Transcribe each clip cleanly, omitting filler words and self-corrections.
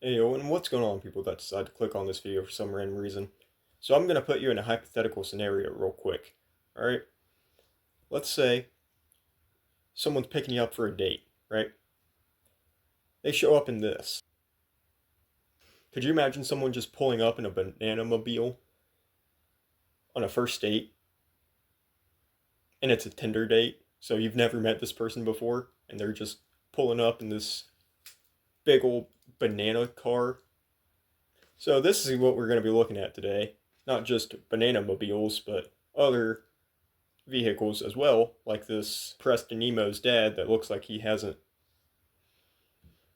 Hey, and what's going on, people that decide to click on this video for some random reason? So I'm going to put you in a hypothetical scenario real quick. Alright? Let's say someone's picking you up for a date, right? They show up in this. Could you imagine someone just pulling up in a banana mobile on a first date? And it's a Tinder date, so you've never met this person before, and they're just pulling up in this big old banana car. So this is what we're going to be looking at today. Not just banana mobiles, but other vehicles as well, like this Preston Nemo's dad that looks like he hasn't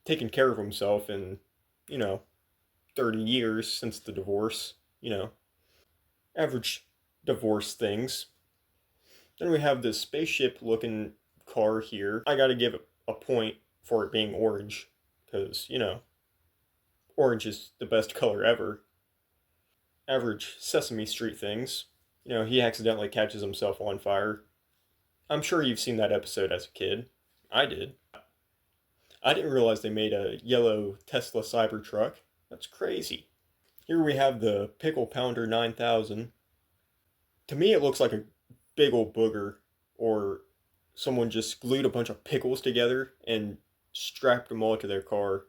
taken care of himself in, you know, 30 years since the divorce, average divorce things. Then we have this spaceship looking car here. I gotta give it a point for it being orange, because, orange is the best color ever. Average Sesame Street things. He accidentally catches himself on fire. I'm sure you've seen that episode as a kid. I did. I didn't realize they made a yellow Tesla Cybertruck. That's crazy. Here we have the Pickle Pounder 9000. To me, it looks like a big old booger, or someone just glued a bunch of pickles together and strapped them all to their car.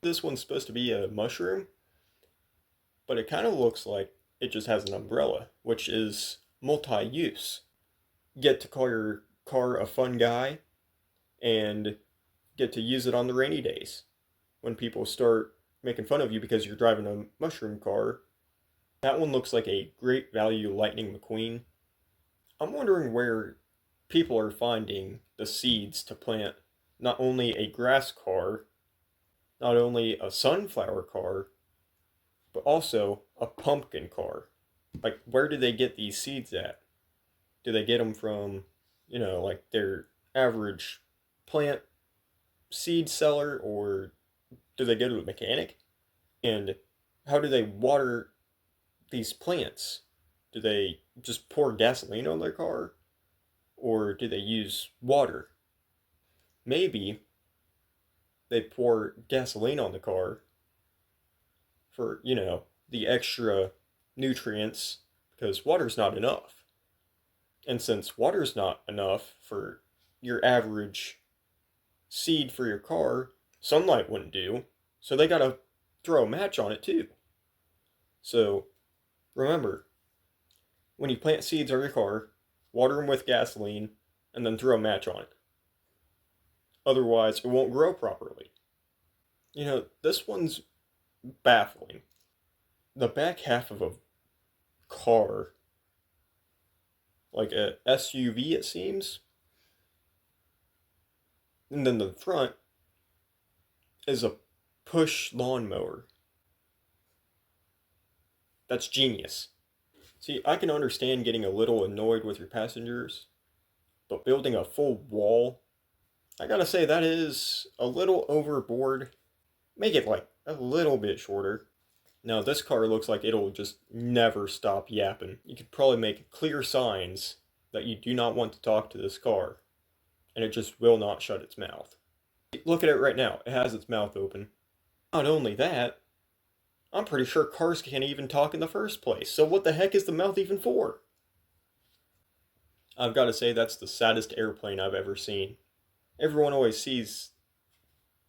This one's supposed to be a mushroom, but it kind of looks like it just has an umbrella, which is multi-use. Get to call your car a fun guy, and get to use it on the rainy days when people start making fun of you because you're driving a mushroom car. That one looks like a great value Lightning McQueen. I'm wondering where people are finding the seeds to plant not only a grass car, not only a sunflower car, but also a pumpkin car. Like, where do they get these seeds at? Do they get them from, like their average plant seed seller, or do they go to a mechanic? And how do they water these plants? Do they just pour gasoline on their car? Or do they use water? Maybe they pour gasoline on the car for, the extra nutrients, because water's not enough. And since water's not enough for your average seed for your car, sunlight wouldn't do, so they gotta throw a match on it too. So remember, when you plant seeds on your car, water them with gasoline, and then throw a match on it. Otherwise, it won't grow properly. This one's baffling. The back half of a car, like a SUV it seems, and then the front is a push lawnmower. That's genius. See, I can understand getting a little annoyed with your passengers, but building a full wall, I gotta say that is a little overboard. Make it like a little bit shorter. Now this car looks like it'll just never stop yapping. You could probably make clear signs that you do not want to talk to this car, and it just will not shut its mouth. Look at it right now, it has its mouth open. Not only that, I'm pretty sure cars can't even talk in the first place, so what the heck is the mouth even for? I've got to say, that's the saddest airplane I've ever seen. Everyone always sees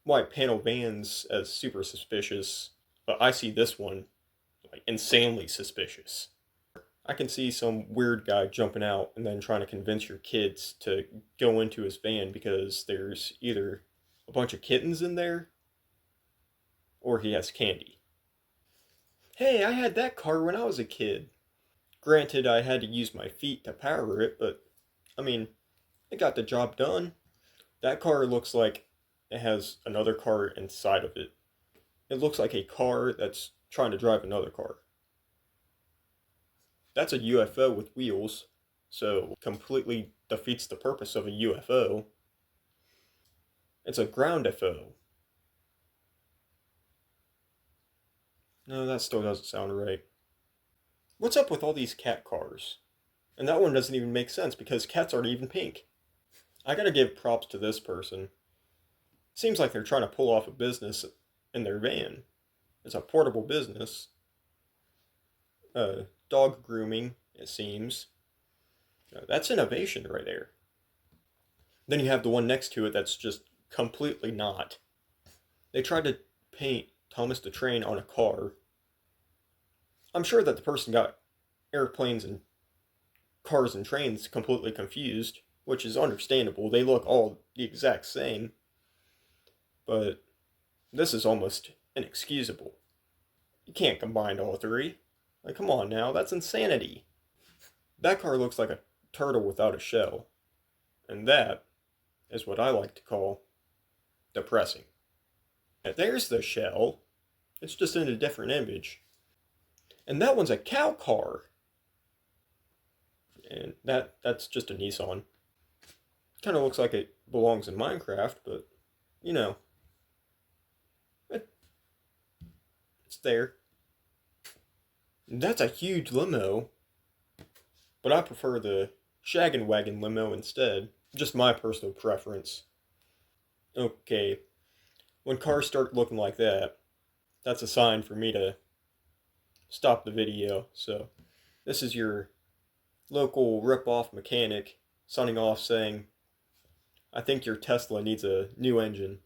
white panel vans as super suspicious, but I see this one like insanely suspicious. I can see some weird guy jumping out and then trying to convince your kids to go into his van because there's either a bunch of kittens in there or he has candy. Hey, I had that car when I was a kid. Granted, I had to use my feet to power it, but it got the job done. That car looks like it has another car inside of it. It looks like a car that's trying to drive another car. That's a UFO with wheels, so completely defeats the purpose of a UFO. It's a ground FO. No, that still doesn't sound right. What's up with all these cat cars? And that one doesn't even make sense because cats aren't even pink. I gotta give props to this person. Seems like they're trying to pull off a business in their van. It's a portable business. Dog grooming, it seems. That's innovation right there. Then you have the one next to it that's just completely not. They tried to paint Thomas the Train on a car. I'm sure that the person got airplanes and cars and trains completely confused, which is understandable. They look all the exact same. But this is almost inexcusable. You can't combine all three. Like, come on now, that's insanity. That car looks like a turtle without a shell. And that is what I like to call depressing. There's the shell. It's just in a different image. And that one's a cow car. And that's just a Nissan. Kind of looks like it belongs in Minecraft, but you know, it's there. And that's a huge limo, but I prefer the Shaggin' Wagon limo instead. Just my personal preference. Okay, when cars start looking like that, that's a sign for me to stop the video. So, this is your local rip-off mechanic signing off saying, I think your Tesla needs a new engine.